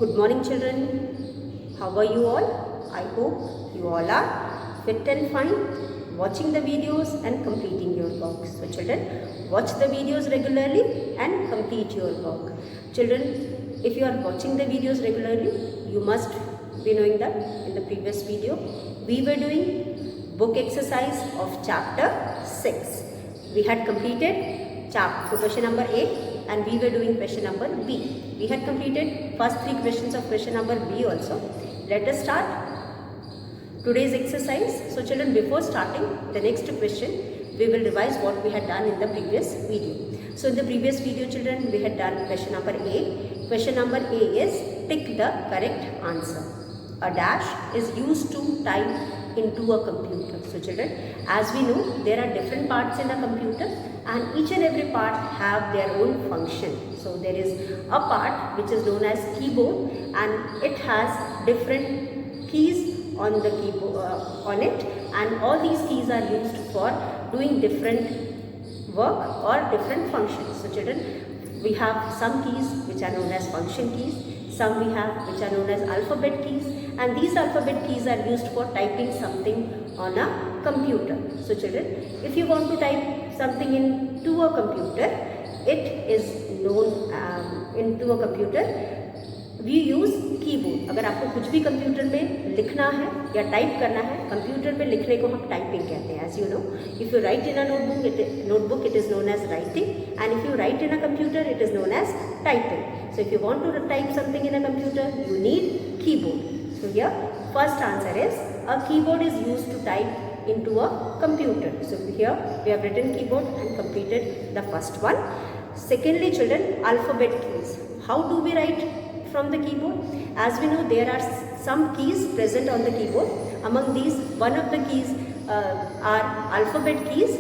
Good morning children. How are you all? I hope you all are fit and fine, watching the videos and completing your work. So children, watch the videos regularly and complete your work. Children, if you are watching the videos regularly, you must be knowing that in the previous video we were doing book exercise of chapter 6. We had completed chapter question number A and we were doing question number B. We had completed first 3 questions of question number B also. Let us start today's exercise. So children, before starting the next question, we will revise what we had done in the previous video. So in the previous video children, we had done question number A. Question number A is pick the correct answer. A dash is used to type into a computer. So children, as we know, there are different parts in a computer and each and every part have their own function. So there is a part which is known as keyboard and it has different keys on the keyboard on it, and all these keys are used for doing different work or different functions. So children, we have some keys which are known as function keys, some we have which are known as alphabet keys, and these alphabet keys are used for typing something on a computer. So children, if you want to type something into a computer, it is known into a computer, we use keyboard. अगर आपको कुछ भी computer में लिखना है या type करना है, कंप्यूटर में लिखने को हम टाइपिंग कहते हैं. As you know, if you write in a notebook it is known as writing, and if you write in a computer it is known as typing. So if you want to type something in a computer, you need keyboard. So here first answer is a keyboard is used to type into a computer. So here we have written keyboard and completed the first one. Secondly children, alphabet keys. How do we write from the keyboard? As we know, there are some keys present on the keyboard. Among these, one of the keys are alphabet keys.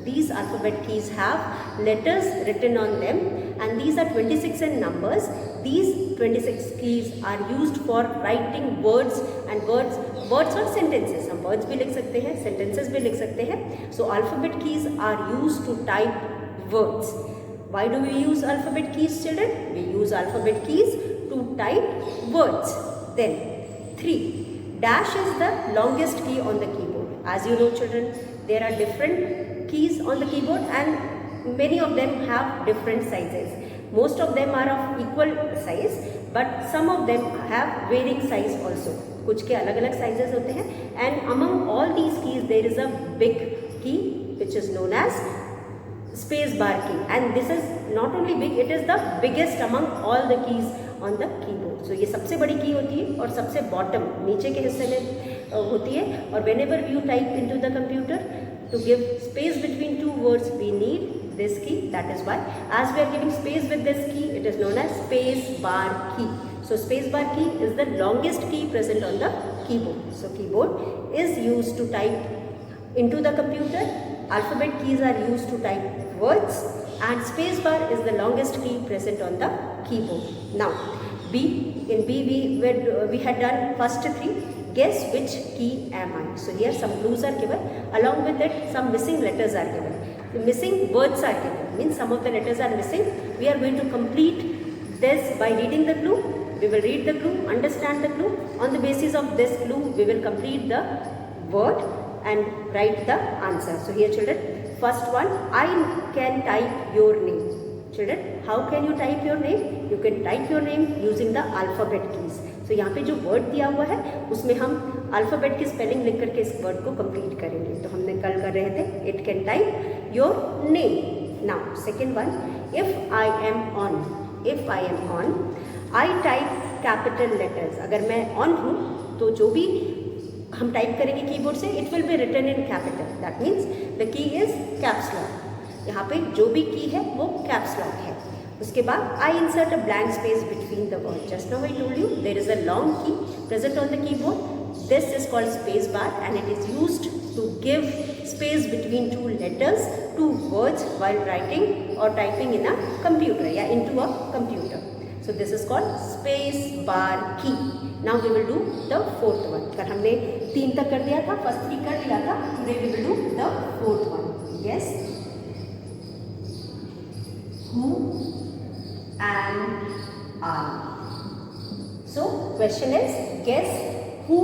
These alphabet keys have letters written on them, and these are 26 in numbers. These 26 keys are used for writing words and words or sentences. हम words भी लिख सकते हैं, sentences भी लिख सकते हैं. So alphabet keys are used to type words. Why do we use alphabet keys children? We use alphabet keys to type words. Then 3. Dash is the longest key on the keyboard. As you know children, there are different keys on the keyboard and many of them have different sizes. Most of them are of equal size, but some of them have varying size also. कुछ के अलग अलग sizes होते हैं, and among all these keys there is a big key which is known as space bar key, and this is not only big, it is the biggest among all the keys on the keyboard. So ये सबसे बड़ी की होती है और सबसे bottom नीचे के हिस्से में होती है. और whenever you type into the computer, to give space between two words we need this key. That is why as we are giving space with this key, it is known as space bar key. So space bar key is the longest key present on the keyboard. So keyboard is used to type into the computer. Alphabet keys are used to type words, and space bar is the longest key present on the keyboard. Now B, in B we had done first 3. Guess which key am I? So here some clues are given, along with it some missing letters are given. The missing words are given, means some of the letters are missing. We are going to complete this by reading the clue. We will read the clue, understand the clue. On the basis of this clue we will complete the word and write the answer. So here children, first one, I can type your name. Children, how can you type your name? You can type your name using the alphabet keys. So यहाँ पे जो word दिया हुआ है उसमें हम alphabet की spelling लिख करके इस word को complete करेंगे. तो हमने कल कर रहे थे it can type your name. Now second one, if I am on, I type capital letters. अगर मैं on हूँ तो जो भी हम टाइप करेंगे कीबोर्ड से, it will be written in capital. That means the key is caps lock. यहाँ पे जो भी की है वो कैप्स लॉक है. उसके बाद I insert a blank space between the word. Just now I told you there is a long key present on the keyboard. This is called space bar and it is used to give space between 2 letters, 2 words while writing or typing in a computer या into a computer. So this is called space bar key. Now we will do the fourth one. कल हमने 3 तक कर दिया था, first 3 कर दिया था. Today we will do the fourth one. Yes. Who am I? Question is guess who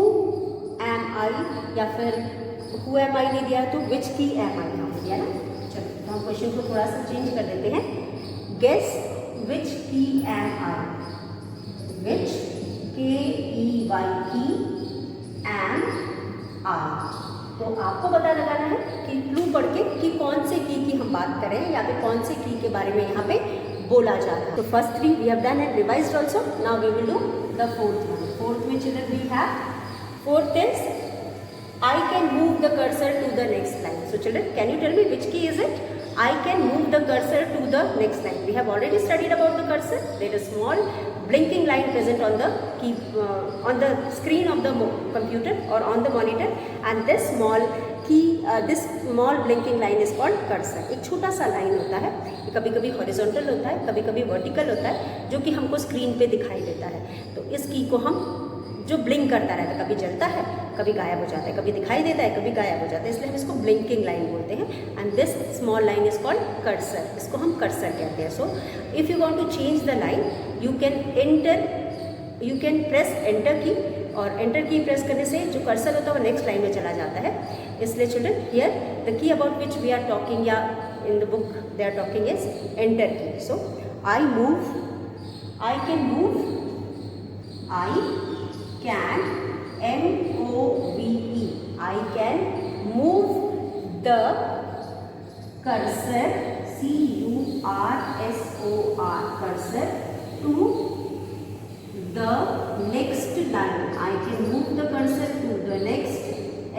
am I, या फिर हु एम आई नहीं दिया तो विच की एम आई नाम दिया ना। चलो तो हम क्वेश्चन को थोड़ा सा चेंज कर देते हैं। गेस विच की एम आई, विच KEY की एम आई। तो आपको पता लगाना है कि क्लू पढ़ के कि कौन से की हम बात करें या फिर कौन से की के बारे में यहाँ पे बोला जा रहा है। तो first 3 we have done and revised also, now we will do the fourth one. Fourth में children we have, fourth is I can move the cursor to the next line. So children, can you tell me which key is it? I can move the cursor to the next line. We have already studied about the cursor. There is a small blinking line present on the key, on the screen of the computer or on the monitor, and this small key, this small blinking line is called cursor. एक छोटा सा line होता है, कभी कभी horizontal होता है, कभी कभी वर्टिकल होता है, जो कि हमको स्क्रीन पे दिखाई देता है। तो इस की को हम जो ब्लिंक करता रहता है, कभी जलता है, कभी गायब हो जाता है, कभी दिखाई देता है, कभी गायब हो जाता है, इसलिए हम इसको ब्लिंकिंग लाइन बोलते हैं। And this small line is called cursor, इसको हम कर्सर कहते हैं। So if you want to change the line, you can press enter key, और एंटर की प्रेस करने से जो कर्सर होता है वो नेक्स्ट लाइन में चला जाता है। इसलिए children here the key about which we are talking, या in the book they are talking is enter key. So I can move, M-O-V-E, I can move the cursor, C-U-R-S-O-R, cursor to the next line. I can move the cursor to the next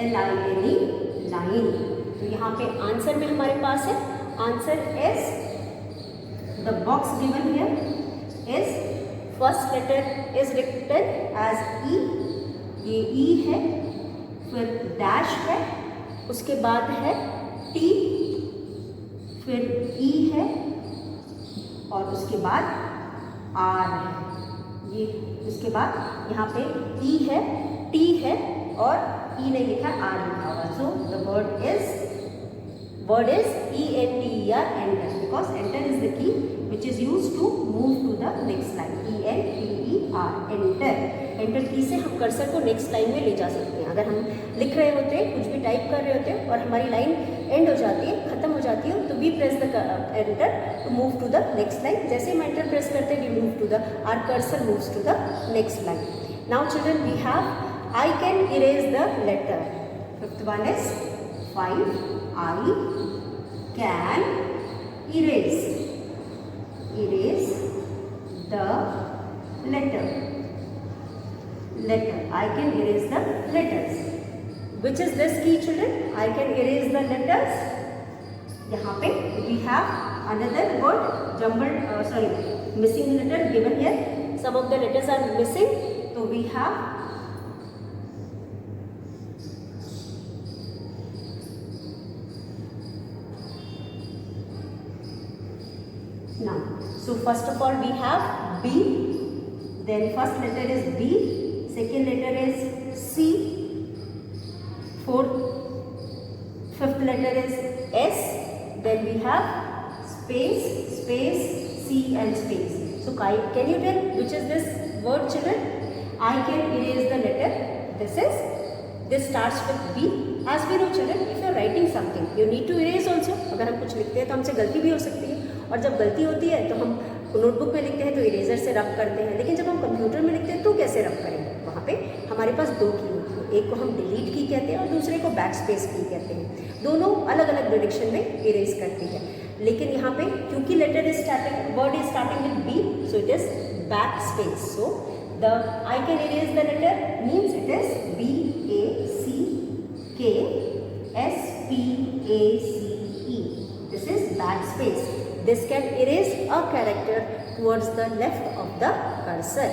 L-I-N-E line. तो यहाँ पे answer में हमारे पास है, answer is the box given here is first letter is written as E, ये E है, फिर dash है, उसके बाद है T, फिर E है, और उसके बाद R है। ये उसके बाद यहाँ पे E है, T है, और E नहीं लिखा, R लिखा हुआ। So the word is E-N-T-E-R, enter, because enter is the key which is used to move to the next line. E-N-T-E-R, enter. Enter की से हम कर्सर को नेक्स्ट लाइन में ले जा सकते हैं। अगर हम लिख रहे होते हैं, कुछ भी टाइप कर रहे होते हैं और हमारी लाइन एंड हो जाती है, खत्म हो जाती है, तो we press the enter to move to the next line. जैसे हम एंटर प्रेस करते हैं, we move to the, our cursor moves to the next line. Now children we have I can erase the letter. Fifth one is 5, I can erase the letter. I can erase the letters. Which is this key, children? I can erase the letters. यहाँ पे we have another word jumbled, missing letter given here. Some of the letters are missing. So we have now. So first of all we have B, then first letter is B, second letter is C, fifth letter is S, then we have space, C and space. So can you tell which is this word, children? I can erase the letter. This starts with B. As we know, children, if you are writing something, you need to erase also. अगर हम कुछ लिखते हैं तो हमसे गलती भी हो सकती है, और जब गलती होती है तो हम नोटबुक में लिखते हैं तो इरेजर से रब करते हैं, लेकिन जब हम कंप्यूटर में लिखते हैं तो कैसे रब करेंगे? वहाँ पे हमारे पास 2 की होती है, एक को हम डिलीट की कहते हैं और दूसरे को बैक स्पेस की कहते हैं। दोनों अलग अलग डायरेक्शन में इरेज करती है, लेकिन यहाँ पे क्योंकि letter is starting, word is starting with B, so it is back space. So the I can erase the letter means it is BACKSPACE. This is backspace. This can erase a character towards the left of the cursor.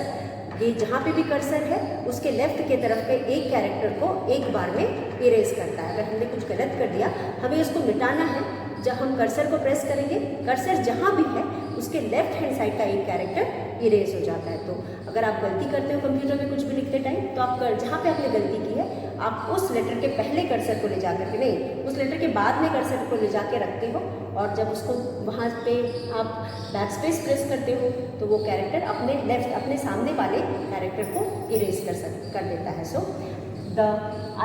ये जहाँ पे भी cursor है उसके left के तरफ पे एक कैरेक्टर को एक बार में इरेज करता है। अगर हमने कुछ गलत कर दिया, हमें उसको मिटाना है, जब हम कर्सर को प्रेस करेंगे, कर्सर जहाँ भी है उसके लेफ्ट हैंड साइड का एक कैरेक्टर इरेज हो जाता है। तो अगर आप गलती करते हो कंप्यूटर में कुछ भी लिखते टाइम, तो आप जहाँ पे आपने गलती की है आप उस लेटर के पहले कर्सर को ले जा करके, नहीं उस लेटर के बाद में कर्सर को ले जाके रखते हो, और जब उसको वहाँ पे आप बैक स्पेस प्रेस करते हो तो वो कैरेक्टर अपने सामने वाले कैरेक्टर को इरेज कर देता है। So the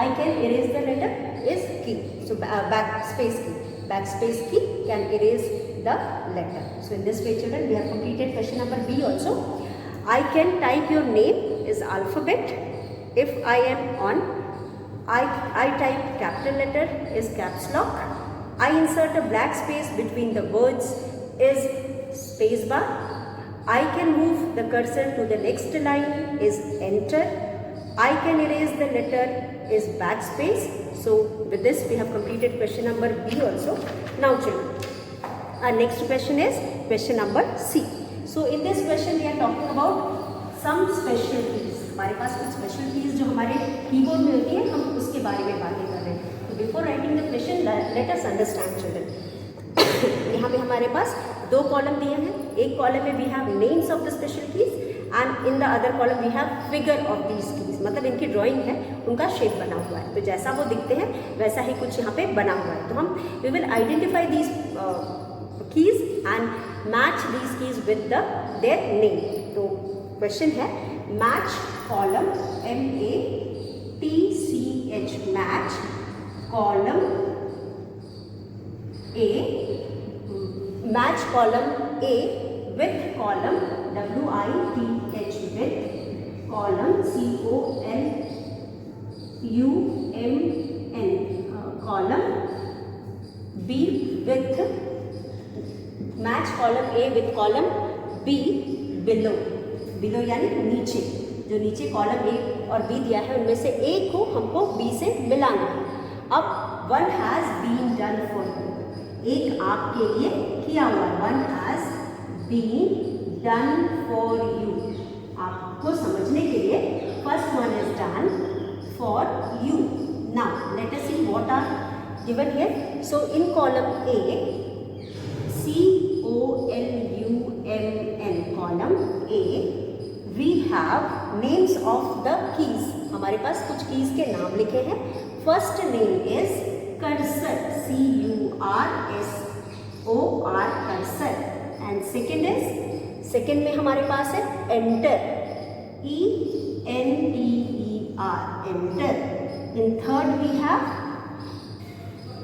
I can erase the letter is key, so back space key can erase the letter. So in this way children, we have completed question number B also. I can type your name is alphabet. If I am on, I type capital letter is caps lock. I insert a black space between the words is space bar. I can move the cursor to the next line is enter. I can erase the letter is backspace. So with this we have completed question number B also. Now children, our next question is question number C. So in this question we are talking about some special keys. हमारे पास कुछ special keys जो हमारे keyboard में होती है, हम उसके बारे में बातें कर रहे हैं। तो before writing the question, let us understand children. यहाँ पे हमारे पास दो कॉलम दिए हैं। एक कॉलम में we have names of the special keys and in the other column we have figure of these keys. मतलब इनकी ड्राइंग है, उनका शेप बना हुआ है। तो जैसा वो दिखते हैं वैसा ही कुछ यहाँ पे बना हुआ है। तो हम we will identify these keys and match these keys with their name. तो क्वेश्चन है match column MATCH match column A, match column A with column WITH with column COLUMN column B with match column A with column be below, below यानी नीचे, जो नीचे column A और B दिया है उनमें से एक को हमको बी से मिलाना है। अब one has been done for you, एक आपके लिए किया हुआ, one has been done for you. आपको समझने के लिए first one is done for you. Now let us see what are given here. So in column A COLUMN column A we have names of the keys. हमारे पास कुछ keys के नाम लिखे हैं। First name is cursor CURSOR cursor and second में हमारे पास है enter ENTER enter. In third we have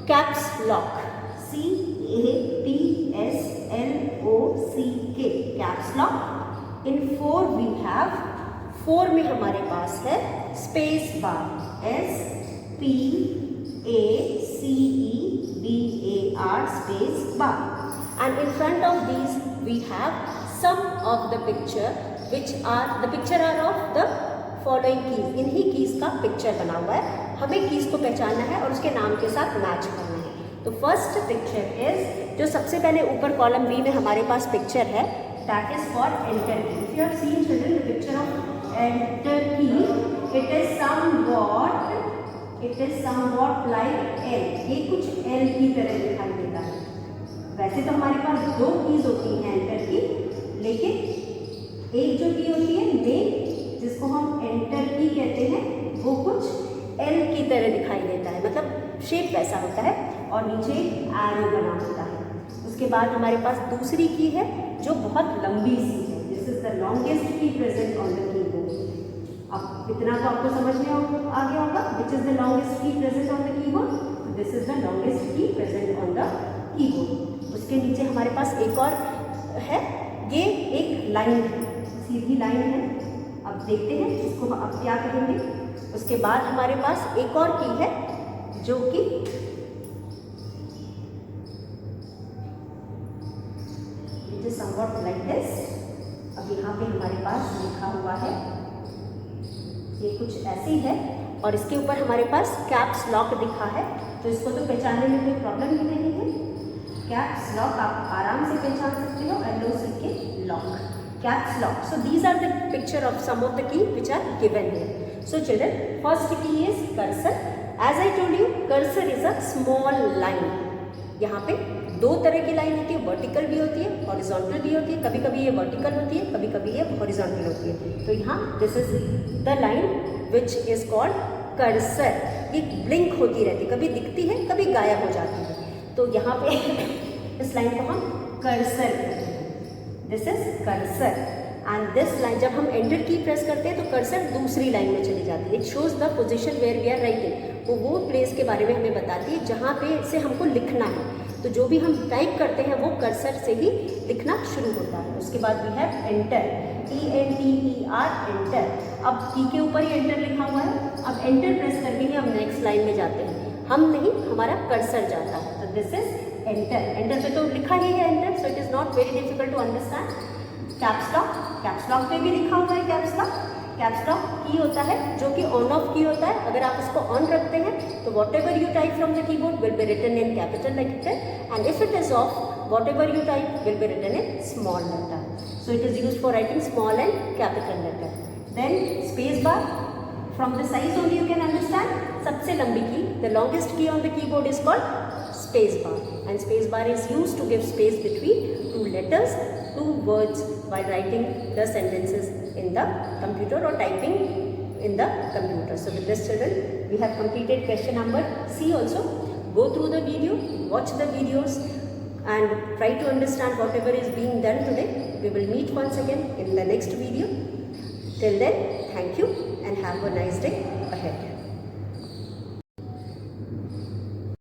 caps lock CAPSLOCK caps lock. In 4 we have 4 में हमारे पास है space bar SPACEBAR space bar. And in front of these we have some of the picture which are the picture are of the following keys. इन्हीं keys का picture बना हुआ है, हमें keys को पहचानना है और उसके नाम के साथ मैच करना है। तो फर्स्ट पिक्चर इज, जो सबसे पहले ऊपर कॉलम बी में हमारे पास पिक्चर है, that is for enter key. If you have seen children the picture of enter key, it is somewhat like L, ये कुछ एल की तरह दिखाई देता है। वैसे तो हमारे पास दो कीज होती हैं एंटर की, लेकिन एक जो की होती है मेन, जिसको हम एंटर की कहते हैं, वो कुछ एल की तरह दिखाई देता है, मतलब शेप वैसा होता है और नीचे एरो बना होता है। उसके बाद हमारे पास दूसरी की है जो बहुत लंबी सी है, this is the longest key present on the keyboard. अब इतना तो आपको समझ में आ गया होगा, which is the longest key present on the keyboard, this is the longest key present on the keyboard. उसके नीचे हमारे पास एक और है, ये एक लाइन है, सीधी लाइन है। अब देखते हैं इसको अब क्या करेंगे। उसके बाद हमारे पास एक और की है जो कि somewhat like this। अब यहाँ पे हमारे पास लिखा हुआ है, ये कुछ ऐसी है और इसके ऊपर हमारे पास कैप्स लॉक दिखा है, तो इसको तो पहचानने में कोई प्रॉब्लम ही नहीं है। कैप्स लॉक आप आराम से पहचान सकते हो, LOCK lock, caps lock. So these are the picture of some of the key which are given here. So children, first key is cursor. As I told you, cursor is a small line. यहाँ पे दो तरह की line होती है, vertical भी होती है, हॉरिजॉन्टल भी होती है। कभी कभी ये वर्टिकल होती है, कभी कभी ये हॉरिजॉन्टल होती है। तो यहाँ this is the line which is called cursor. ये ब्लिंक होती रहती है, कभी दिखती है, कभी गायब हो जाती है। तो यहाँ पे इस लाइन को हम कर्सर कहते हैं, this is cursor. And this line, जब हम एंटर की प्रेस करते हैं तो कर्सर दूसरी लाइन में चली जाती है। It shows the position where we are writing. वो प्लेस के बारे में हमें बताती है जहाँ पे से हमको लिखना है। तो जो भी हम टाइप करते हैं वो कर्सर से ही लिखना शुरू होता है। उसके बाद we have enter, ENTER, enter. अब की के ऊपर ही एंटर लिखा हुआ है। अब एंटर प्रेस करके ही हम नेक्स्ट लाइन में जाते हैं, हम नहीं, हमारा कर्सर जाता है। तो दिस इज एंटर। एंटर पे तो लिखा ही है enter, so it is not very difficult to understand. Caps lock, caps lock पे भी लिखा हुआ है कैप्स लॉक। कैप्स लॉक की होता है जो कि ऑन ऑफ की होता है। अगर आप इसको ऑन रखते हैं तो whatever you type from the keyboard will be written in capital letter, and if it is off, whatever you type will be written in small letter. So it is used for writing small and capital letter. Then space bar, from the size only you can understand. सबसे लंबी की, the longest key on the keyboard is called space bar, and space bar is used to give space between two letters, two words while writing the sentences in the computer or typing in the computer. So with this children, we have completed question number C also. Go through the video, watch the videos, and try to understand whatever is being done today. We will meet once again in the next video. Till then, thank you and have a nice day ahead.